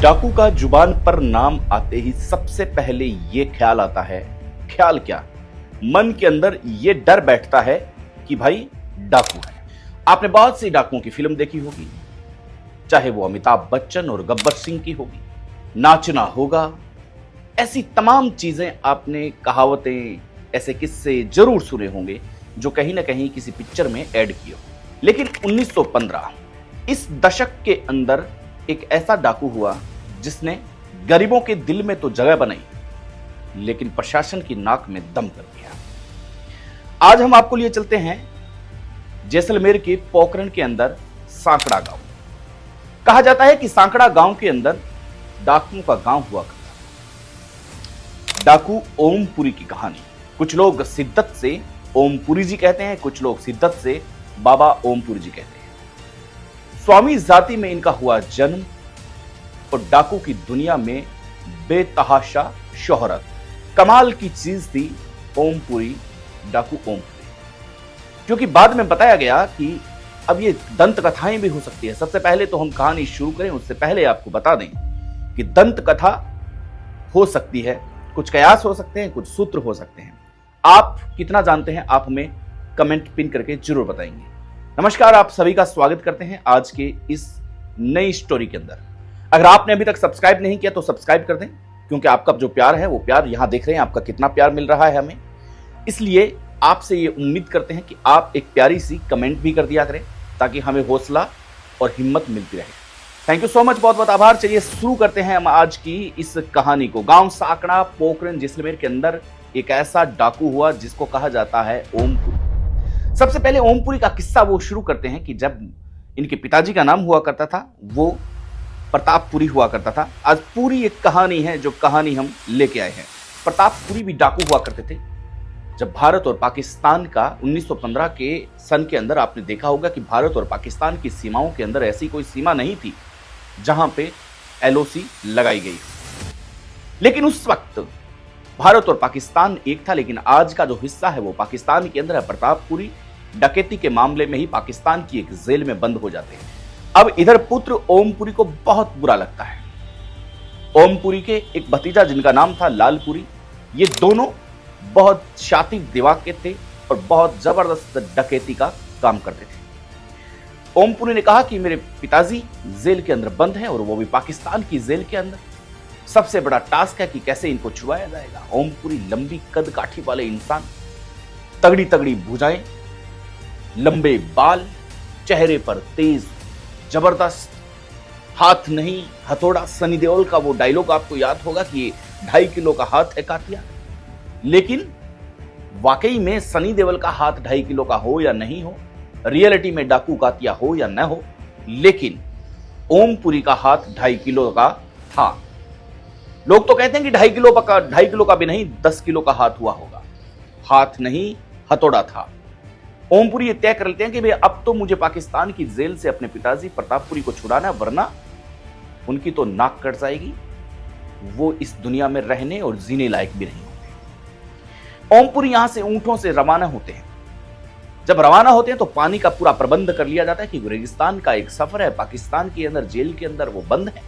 डाकू का जुबान पर नाम आते ही सबसे पहले ये ख्याल आता है, ख्याल क्या, मन के अंदर ये डर बैठता है कि भाई डाकू है। आपने बहुत सी डाकुओं की फिल्म देखी होगी, चाहे वो अमिताभ बच्चन और गब्बर सिंह की होगी, नाचना होगा, ऐसी तमाम चीजें आपने, कहावतें, ऐसे किस्से जरूर सुने होंगे जो कहीं ना कहीं किसी पिक्चर में ऐड किए हो। लेकिन 1915 इस दशक के अंदर एक ऐसा डाकू हुआ जिसने गरीबों के दिल में तो जगह बनाई, लेकिन प्रशासन की नाक में दम कर दिया। आज हम आपको लिए चलते हैं जैसलमेर के पोखरण के अंदर सांकड़ा गांव। कहा जाता है कि सांकड़ा गांव के अंदर डाकुओं का गांव हुआ करता। डाकू ओमपुरी की कहानी। कुछ लोग सिद्दत से ओमपुरी जी कहते हैं, कुछ लोग सिद्दत से बाबा ओमपुरी जी कहते हैं। स्वामी जाति में इनका हुआ जन्म और डाकू की दुनिया में बेतहाशा शोहरत। कमाल की चीज थी ओमपुरी, डाकू ओमपुरी, क्योंकि बाद में बताया गया कि अब ये दंत कथाएं भी हो सकती है। सबसे पहले तो हम कहानी शुरू करें उससे पहले आपको बता दें कि दंत कथा हो सकती है, कुछ कयास हो सकते हैं, कुछ सूत्र हो सकते हैं। आप कितना जानते हैं आप हमें कमेंट पिन करके जरूर बताएंगे। नमस्कार, आप सभी का स्वागत करते हैं आज के इस नई स्टोरी के अंदर। अगर आपने अभी तक सब्सक्राइब नहीं किया तो सब्सक्राइब कर दें, क्योंकि आपका जो प्यार है वो प्यार यहां देख रहे हैं, आपका कितना प्यार मिल रहा है हमें, इसलिए आपसे ये उम्मीद करते हैं कि आप एक प्यारी सी कमेंट भी कर दिया करें ताकि हमें हौसला और हिम्मत मिलती रहे। थैंक यू सो मच, बहुत बहुत आभार। चलिए शुरू करते हैं हम आज की इस कहानी को। गांव सांकड़ा पोखरण जैसलमेर के अंदर एक ऐसा डाकू हुआ जिसको कहा जाता है ओमपुरी। सबसे पहले ओमपुरी का किस्सा वो शुरू करते हैं कि जब इनके पिताजी का नाम हुआ करता था वो प्रतापपुरी हुआ करता था। आज पूरी एक कहानी है जो कहानी हम लेके आए हैं। प्रतापपुरी भी डाकू हुआ करते थे। जब भारत और पाकिस्तान का 1915 के सन के अंदर आपने देखा होगा कि भारत और पाकिस्तान की सीमाओं के अंदर ऐसी कोई सीमा नहीं थी जहां पे एलओसी लगाई गई। लेकिन उस वक्त भारत और पाकिस्तान एक था, लेकिन आज का जो हिस्सा है वो पाकिस्तान के अंदर है। प्रतापपुरी डकैती के मामले में ही पाकिस्तान की एक जेल में बंद हो जाते हैं। अब इधर पुत्र ओमपुरी को बहुत बुरा लगता है। ओमपुरी के एक भतीजा जिनका नाम था लालपुरी, ये दोनों बहुत शातिर दिमाग के थे और बहुत जबरदस्त डकैती का काम करते थे। ओमपुरी ने कहा कि मेरे पिताजी जेल के अंदर बंद हैं और वो भी पाकिस्तान की जेल के अंदर। सबसे बड़ा टास्क है कि कैसे इनको छुड़ाया जाएगा। ओमपुरी लंबी कद काठी वाले इंसान, तगड़ी तगड़ी भुजाएं, लंबे बाल, चेहरे पर तेज जबरदस्त हाथ नहीं हथौड़ा। सनी देओल का वो डायलॉग आपको याद होगा कि ये 2.5 किलो का हाथ है कातिया। लेकिन वाकई में सनी देओल का हाथ 2.5 किलो का हो या नहीं हो, रियलिटी में डाकू कातिया हो या न हो, लेकिन ओमपुरी का हाथ 2.5 किलो का था। लोग तो कहते हैं कि 2.5 किलो का भी नहीं, 10 किलो का हाथ हुआ होगा। हाथ नहीं हथौड़ा था। ओमपुरी ये तय कर लेते हैं कि भाई अब तो मुझे पाकिस्तान की जेल से अपने पिताजी प्रतापपुरी को छुड़ाना, वरना उनकी तो नाक कट जाएगी, वो इस दुनिया में रहने और जीने लायक भी नहीं होंगे। ओमपुरी यहां से ऊंटों से रवाना होते हैं। जब रवाना होते हैं तो पानी का पूरा प्रबंध कर लिया जाता है कि रेगिस्तान का एक सफर है, पाकिस्तान के अंदर जेल के अंदर वो बंद है।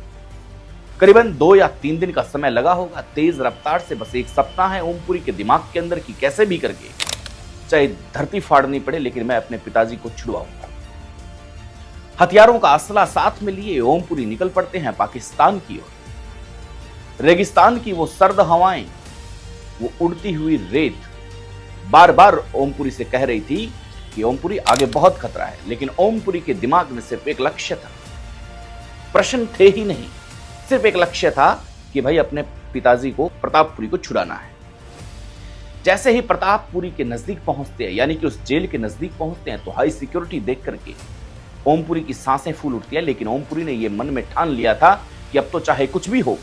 करीबन 2 या 3 दिन का समय लगा होगा। तेज रफ्तार से बस एक सप्ताह है ओमपुरी के दिमाग के अंदर कि कैसे भी करके चाहे धरती फाड़नी पड़े लेकिन मैं अपने पिताजी को छुड़वाऊंगा। हथियारों का असला साथ में लिए ओमपुरी निकल पड़ते हैं पाकिस्तान की ओर। रेगिस्तान की वो सर्द हवाएं, वो उड़ती हुई रेत बार बार ओमपुरी से कह रही थी कि ओमपुरी आगे बहुत खतरा है, लेकिन ओमपुरी के दिमाग में सिर्फ एक लक्ष्य था। प्रश्न थे ही नहीं, सिर्फ एक लक्ष्य था कि भाई अपने पिताजी को, प्रतापपुरी को छुड़ाना है। जैसे ही प्रतापपुरी के नजदीक पहुंचते हैं, यानी कि उस जेल के नजदीक पहुंचते हैं, तो हाई सिक्योरिटी देख करके ओमपुरी की सांसें फूल उठती है। लेकिन ओमपुरी ने यह मन में ठान लिया था कि अब तो चाहे कुछ भी हो,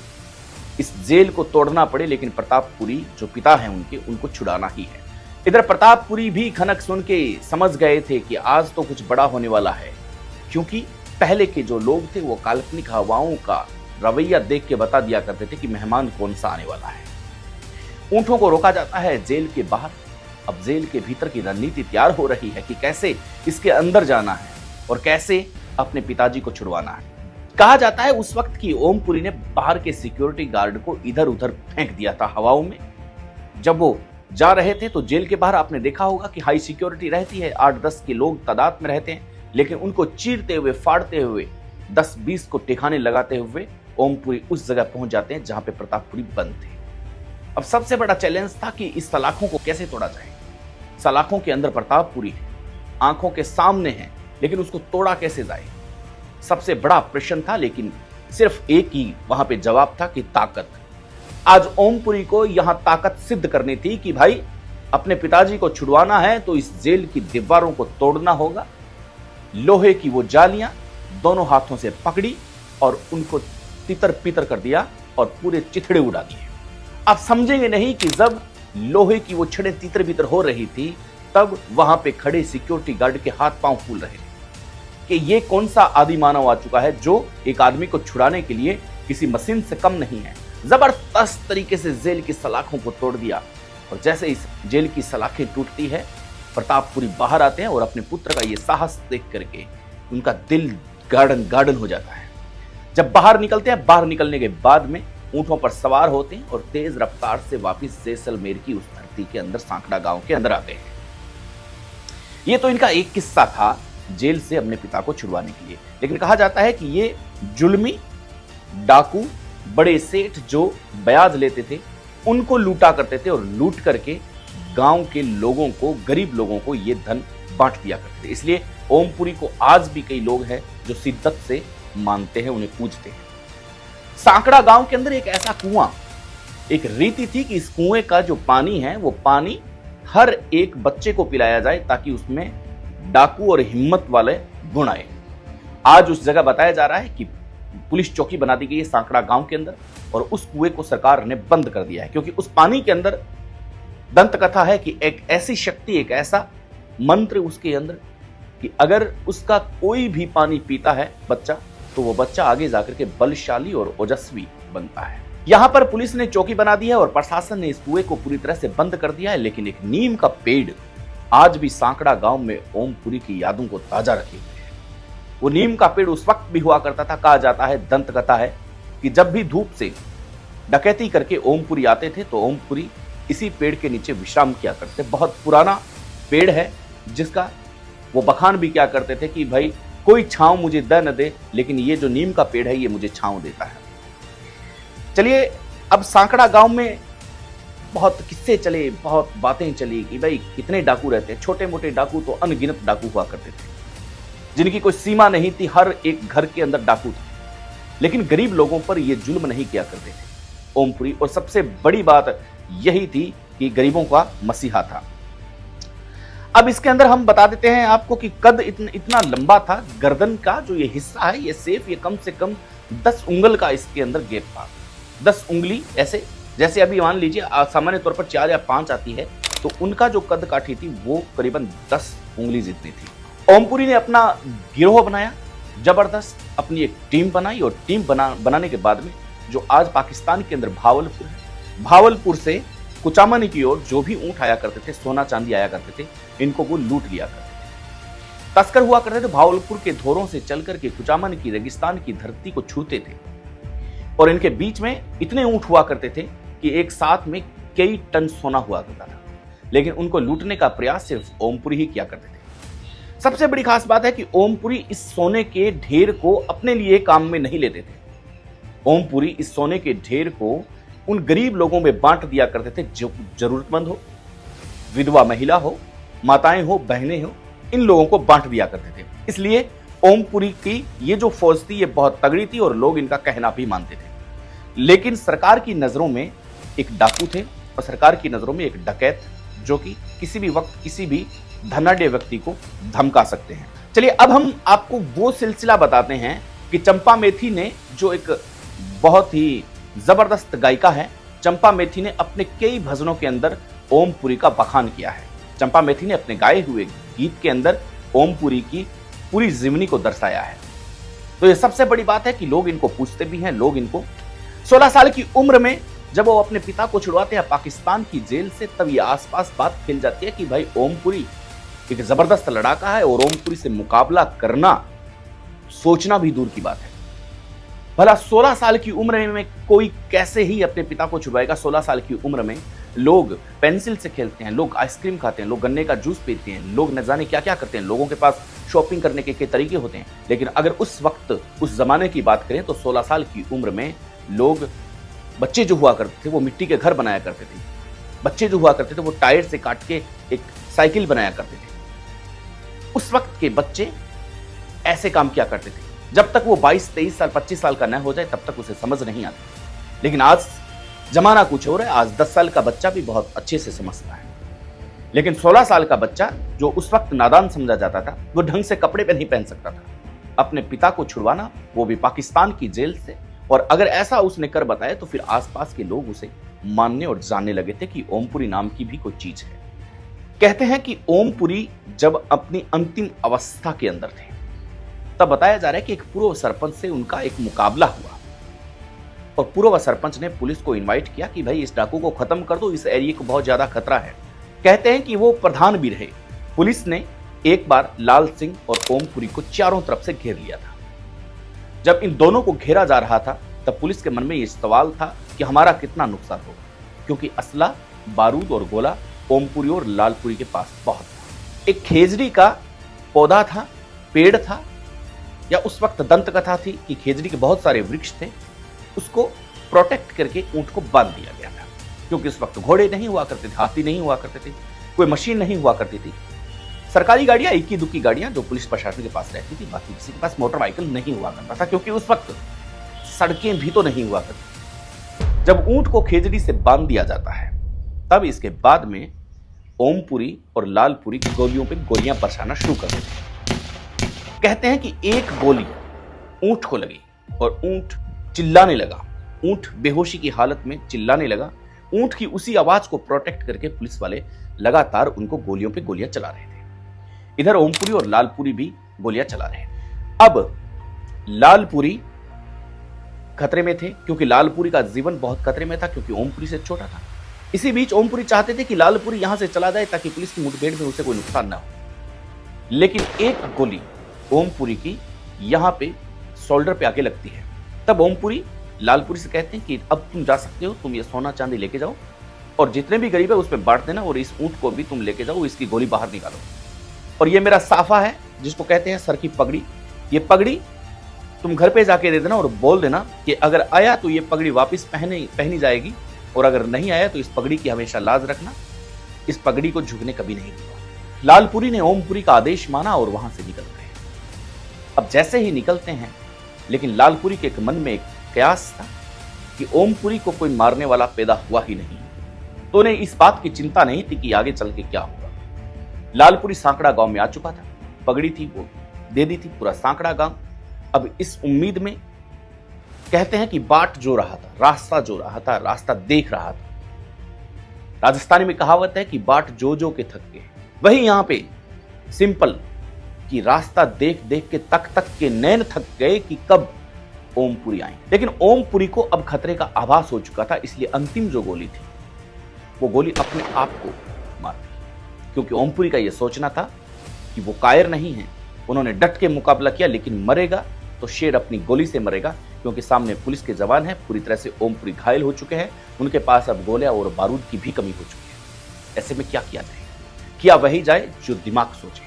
इस जेल को तोड़ना पड़े, लेकिन प्रतापपुरी जो पिता हैं उनके, उनको छुड़ाना ही है। इधर प्रतापपुरी भी खनक सुन के समझ गए थे कि आज तो कुछ बड़ा होने वाला है, क्योंकि पहले के जो लोग थे वो काल्पनिक हवाओं का रवैया देख के बता दिया करते थे कि मेहमान कौन सा आने वाला है। ऊंटों को रोका जाता है जेल के बाहर। अब जेल के भीतर की रणनीति तैयार हो रही है कि कैसे इसके अंदर जाना है और कैसे अपने पिताजी को छुड़वाना है। कहा जाता है उस वक्त की ओमपुरी ने बाहर के सिक्योरिटी गार्ड को इधर उधर फेंक दिया था हवाओं में। जब वो जा रहे थे तो जेल के बाहर आपने देखा होगा कि हाई सिक्योरिटी रहती है, 8-10 के लोग तादाद में रहते हैं, लेकिन उनको चीरते हुए, फाड़ते हुए, 10-20 को ठिकाने लगाते हुए ओमपुरी उस जगह पहुंच जाते हैं जहां पे प्रतापपुरी बंद थे। अब सबसे बड़ा चैलेंज था कि इस सलाखों को कैसे तोड़ा जाए। सलाखों के अंदर प्रतापपुरी है, आंखों के सामने है, लेकिन उसको तोड़ा कैसे जाए, सबसे बड़ा प्रश्न था। लेकिन सिर्फ एक ही वहां पे जवाब था कि ताकत। आज ओमपुरी को यहां ताकत सिद्ध करनी थी कि भाई अपने पिताजी को छुड़वाना है तो इस जेल की दीवारों को तोड़ना होगा। लोहे की वो जालियां दोनों हाथों से पकड़ी और उनको तितर पितर कर दिया और पूरे चिथड़े उड़ा दिए। आप समझेंगे नहीं कि जब लोहे की वो छड़ें तितर बितर हो रही थी तब वहां पे खड़े सिक्योरिटी गार्ड के हाथ पांव फूल रहे थे कि ये कौन सा आदि मानव आ चुका है जो एक आदमी को छुड़ाने के लिए किसी मशीन से कम नहीं है। जबरदस्त तरीके से जेल की सलाखों को तोड़ दिया और जैसे इस जेल की सलाखें टूटती है, प्रतापपुरी बाहर आते हैं और अपने पुत्र का ये साहस देख करके उनका दिल गार्डन हो जाता है। जब बाहर निकलते हैं, बाहर निकलने के बाद में ऊंटों पर सवार होते हैं और तेज रफ्तार से वापस जैसलमेर की उस धरती के अंदर सांकड़ा गांव के अंदर आते हैं। ये तो इनका एक किस्सा था जेल से अपने पिता को छुड़वाने के लिए। लेकिन कहा जाता है कि ये जुल्मी डाकू, बड़े सेठ जो ब्याज लेते थे, उनको लूटा करते थे और लूट करके गांव के लोगों को, गरीब लोगों को ये धन बांट दिया करते थे। इसलिए ओमपुरी को आज भी कई लोग हैं जो शिद्दत से मानते हैं, उन्हें पूजते हैं। सांकड़ा गांव के अंदर एक ऐसा कुआं, एक रीति थी कि इस कुएं का जो पानी है वो पानी हर एक बच्चे को पिलाया जाए ताकि उसमें डाकू और हिम्मत वाले गुण आए। आज उस जगह बताया जा रहा है कि पुलिस चौकी बना दी गई है सांकड़ा गांव के अंदर और उस कुएं को सरकार ने बंद कर दिया है, क्योंकि उस पानी के अंदर दंत कथा है कि एक ऐसी शक्ति, एक ऐसा मंत्र उसके अंदर कि अगर उसका कोई भी पानी पीता है बच्चा, तो वो बच्चा आगे जाकर के बलशाली और ओजस्वी बनता है। यहां पर पुलिस ने चौकी बना दी है और प्रशासन ने इस कुएं को पूरी तरह से बंद कर दिया है। लेकिन एक नीम का पेड़ आज भी सांकड़ा गांव में ओमपुरी की यादों को ताजा रखे हुए है। वो नीम का पेड़ उस वक्त भी हुआ करता था, कहा जाता है, दंत कथा है कि जब भी धूप से डकैती करके ओमपुरी आते थे तो ओमपुरी इसी पेड़ के नीचे विश्राम किया करते। बहुत पुराना पेड़ है जिसका वो बखान भी क्या करते थे कि भाई कोई छांव मुझे दे न दे, लेकिन ये जो नीम का पेड़ है ये मुझे छांव देता है। चलिए, अब सांकड़ा गांव में बहुत किस्से चले, बहुत बातें चली कि भाई कितने डाकू रहते हैं। छोटे मोटे डाकू तो अनगिनत डाकू हुआ करते थे जिनकी कोई सीमा नहीं थी, हर एक घर के अंदर डाकू थे। लेकिन गरीब लोगों पर ये जुल्म नहीं किया करते थे ओमपुरी। और सबसे बड़ी बात यही थी कि गरीबों का मसीहा था। अब इसके अंदर हम बता देते हैं आपको कि कद इतना लंबा था, गर्दन का जो ये हिस्सा है ये सेफ, ये कम से कम 10 उंगल का इसके अंदर गैप था। 10 उंगली ऐसे, जैसे अभी मान लीजिए सामान्य तौर पर 4 या 5 आती है, तो उनका जो कद काठी थी वो करीबन 10 उंगली जितनी थी। ओमपुरी ने अपना गिरोह बनाया, जबरदस्त अपनी एक टीम बनाई और टीम बनाने के बाद में जो आज पाकिस्तान के अंदर भावलपुर है, भावलपुर से कुचामनी की ओर जो भी ऊंट आया करते थे, सोना चांदी आया करते थे, इनको वो लूट लिया करते थे। तस्कर हुआ करते थे, भावलपुर के धोरों से चल करके कुचामनी की रेगिस्तान की धरती को छूते थे और इनके बीच में इतने ऊंट हुआ करते थे कि एक साथ में कई टन सोना हुआ करता था। लेकिन उनको लूटने का प्रयास सिर्फ ओमपुरी ही किया करते थे। सबसे बड़ी खास बात है कि ओमपुरी इस सोने के ढेर को अपने लिए काम में नहीं लेते थे। ओमपुरी इस सोने के ढेर को उन गरीब लोगों में बांट दिया करते थे जो जरूरतमंद हो, विधवा महिला हो, माताएं हो, बहनें हो, इन लोगों को बांट दिया करते थे। इसलिए ओमपुरी की ये जो फौज थी ये बहुत तगड़ी थी और लोग इनका कहना भी मानते थे। लेकिन सरकार की नजरों में एक डाकू थे और सरकार की नजरों में एक डकैत जो कि किसी भी वक्त किसी भी धनाढ्य व्यक्ति को धमका सकते हैं। चलिए, अब हम आपको वो सिलसिला बताते हैं कि चंपा मेथी ने, जो एक बहुत ही जबरदस्त गायिका है, चंपा मेथी ने अपने कई भजनों के अंदर ओमपुरी का बखान किया है। चंपा मेथी ने अपने गाए हुए गीत के अंदर ओमपुरी की पूरी जीवनी को दर्शाया है। तो ये सबसे बड़ी बात है कि लोग इनको पूछते भी हैं। लोग इनको 16 साल की उम्र में जब वो अपने पिता को छुड़वाते हैं पाकिस्तान की जेल से, तब ये आसपास बात फैल जाती है कि भाई ओमपुरी एक जबरदस्त लड़ाका है और ओमपुरी से मुकाबला करना सोचना भी दूर की बात है। भला 16 साल की उम्र में कोई कैसे ही अपने पिता को छुड़वाएगा। 16 साल की उम्र में लोग पेंसिल से खेलते हैं, लोग आइसक्रीम खाते हैं, लोग गन्ने का जूस पीते हैं, लोग न जाने क्या क्या करते हैं, लोगों के पास शॉपिंग करने के तरीके होते हैं। लेकिन अगर उस वक्त उस जमाने की बात करें तो 16 साल की उम्र में लोग, बच्चे जो हुआ करते थे वो मिट्टी के घर बनाया करते थे, बच्चे जो हुआ करते थे वो टायर से काट के एक साइकिल बनाया करते थे। उस वक्त के बच्चे ऐसे काम किया करते थे। जब तक वो 22, 23 साल, 25 साल का न हो जाए तब तक उसे समझ नहीं आती। लेकिन आज जमाना कुछ और है। आज 10 साल का बच्चा भी बहुत अच्छे से समझता है। लेकिन 16 साल का बच्चा जो उस वक्त नादान समझा जाता था, वो ढंग से कपड़े पे नहीं पहन सकता था। अपने पिता को छुड़वाना, वो भी पाकिस्तान की जेल से, और अगर ऐसा उसने कर बताया तो फिर आसपास के लोग उसे मानने और जानने लगे थे कि ओमपुरी नाम की भी कोई चीज है। कहते हैं कि ओमपुरी जब अपनी अंतिम अवस्था के अंदर थे तब बताया जा रहा है कि एक पूर्व सरपंच से उनका एक मुकाबला हुआ और पूर्व सरपंच ने पुलिस को इनवाइट किया कि भाई इस डाकू को खत्म कर दो, इस एरिया को बहुत ज्यादा खतरा है। कहते हैं कि वो प्रधान भी रहे। पुलिस ने एक बार लाल सिंह और ओमपुरी को चारों तरफ से घेर लिया था। जब इन दोनों को घेरा जा रहा था तब पुलिस के मन में यह सवाल था कि हमारा कितना नुकसान होगा, क्योंकि असला, बारूद और गोला ओमपुरी और लालपुरी के पास बहुत था। एक खेजड़ी का पौधा था, पेड़ था, या उस वक्त दंत कथा थी कि खेजड़ी के बहुत सारे वृक्ष थे, उसको प्रोटेक्ट करके ऊंट को बांध दिया गया था। क्योंकि उस वक्त घोड़े नहीं हुआ करते थे, हाथी नहीं हुआ करते थे, कोई मशीन नहीं हुआ करती थी। सरकारी गाड़ियां, इक्की दुक्की गाड़ियां जो पुलिस प्रशासन के पास रहती थी, बाकी किसी के पास मोटर व्हीकल नहीं हुआ करता था, क्योंकि उस वक्त सड़कें भी तो नहीं हुआ करती। जब ऊंट को खेजड़ी से बांध दिया जाता है तब इसके बाद में ओमपुरी और लालपुरी गोलियों पे गोलियां बरसाना शुरू कर देते हैं। कहते हैं कि एक गोली ऊंट को लगी और ऊंट चिल्लाने लगा, ऊंट बेहोशी की हालत में चिल्लाने लगा। ऊंट की उसी आवाज को प्रोटेक्ट करके पुलिस वाले लगातार उनको गोलियों पे गोलियां चला रहे थे। इधर ओमपुरी और लालपुरी भी गोलियां चला रहे हैं। अब लालपुरी खतरे में थे, क्योंकि लालपुरी का जीवन बहुत खतरे में था, क्योंकि ओमपुरी से छोटा था। इसी बीच ओमपुरी चाहते थे कि लालपुरी यहां से चला जाए ताकि पुलिस की मुठभेड़ में उसे कोई नुकसान ना हो। लेकिन एक गोली ओमपुरी की यहां पे शोल्डर पे आके लगती है। तब ओमपुरी लालपुरी से कहते हैं कि अब तुम जा सकते हो, तुम ये सोना चांदी लेके जाओ और जितने भी गरीब है उस पर बांट देना, और इस ऊंट को भी तुम लेके जाओ, इसकी गोली बाहर निकालो। और ये मेरा साफा है जिसको कहते हैं सर की पगड़ी, ये पगड़ी तुम घर पे जाके दे देना और बोल देना कि अगर आया तो ये पगड़ी वापस पहनी जाएगी, और अगर नहीं आया तो इस पगड़ी की हमेशा लाज रखना, इस पगड़ी को झुकने कभी नहीं दूंगा। लालपुरी ने ओमपुरी का आदेश माना और वहां से निकल गए। अब जैसे ही निकलते हैं, लेकिन लालपुरी के मन में एक कयास था कि ओमपुरी को कोई मारने वाला पैदा हुआ ही नहीं, तो उन्हें इस बात की चिंता नहीं थी कि आगे चल के क्या होगा। लालपुरी सांकड़ा गांव में आ चुका था, पगड़ी थी वो दे दी थी पूरा सांकड़ा गांव। अब इस उम्मीद में कहते हैं कि बाट जो रहा था, रास्ता जो रहा था, रास्ता देख रहा था। राजस्थानी में कहावत है कि बाट जो के थक गए, वही यहां पे सिंपल कि रास्ता देख देख के तक के नैन थक गए कि कब ओमपुरी आए। लेकिन ओमपुरी को अब खतरे का आभास हो चुका था, इसलिए अंतिम जो गोली थी वो गोली अपने आप को मार दी, क्योंकि ओमपुरी का यह सोचना था कि वो कायर नहीं है। उन्होंने डट के मुकाबला किया, लेकिन मरेगा तो शेर अपनी गोली से मरेगा, क्योंकि सामने पुलिस के जवान हैं। पूरी तरह से ओमपुरी घायल हो चुके हैं, उनके पास अब गोलियां और बारूद की भी कमी हो चुकी है। ऐसे में क्या किया जाए? किया वही जाए जो दिमाग सोचे।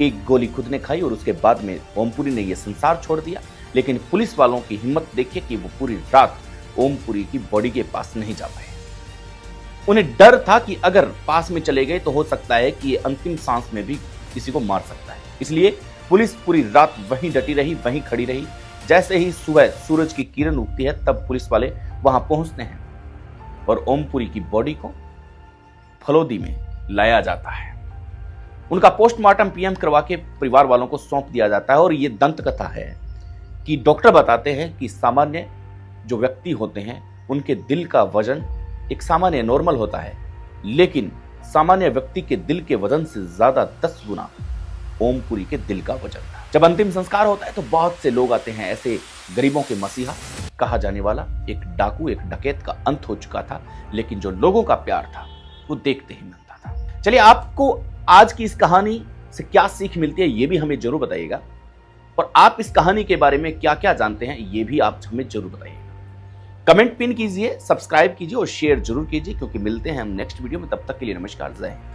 एक गोली खुद ने खाई और उसके बाद में ओमपुरी ने यह संसार छोड़ दिया। लेकिन पुलिस वालों की हिम्मत देखिए कि वो पूरी रात ओमपुरी की बॉडी के पास नहीं जा पाए। उन्हें डर था कि अगर पास में चले गए तो हो सकता है कि ये अंतिम सांस में भी किसी को मार सकता है। इसलिए पुलिस पूरी रात वहीं डटी रही, वहीं खड़ी रही। जैसे ही सुबह सूरज की किरण उगती है तब पुलिस वाले वहां पहुंचते हैं और ओमपुरी की बॉडी को फलोदी में लाया जाता है। उनका पोस्टमार्टम पीएम करवा के परिवार वालों को सौंप दिया जाता है। और यह दंत कथा है कि डॉक्टर बताते हैं कि सामान्य जो व्यक्ति होते हैं उनके दिल का वजन एक सामान्य नॉर्मल होता है, लेकिन सामान्य व्यक्ति के दिल के वजन से ज्यादा 10 गुना ओमपुरी के दिल का वजन था। जब अंतिम संस्कार होता है तो बहुत से लोग आते हैं, ऐसे गरीबों के मसीहा कहा जाने वाला एक डाकू, एक डकैत का अंत हो चुका था, लेकिन जो लोगों का प्यार था वो देखते ही मिलता था। चलिए, आपको आज की इस कहानी से क्या सीख मिलती है ये भी हमें जरूर बताइएगा। और आप इस कहानी के बारे में क्या क्या जानते हैं ये भी आप हमें जरूर बताइएगा। कमेंट पिन कीजिए, सब्सक्राइब कीजिए और शेयर जरूर कीजिए, क्योंकि मिलते हैं हम नेक्स्ट वीडियो में। तब तक के लिए नमस्कार, जय हिंद।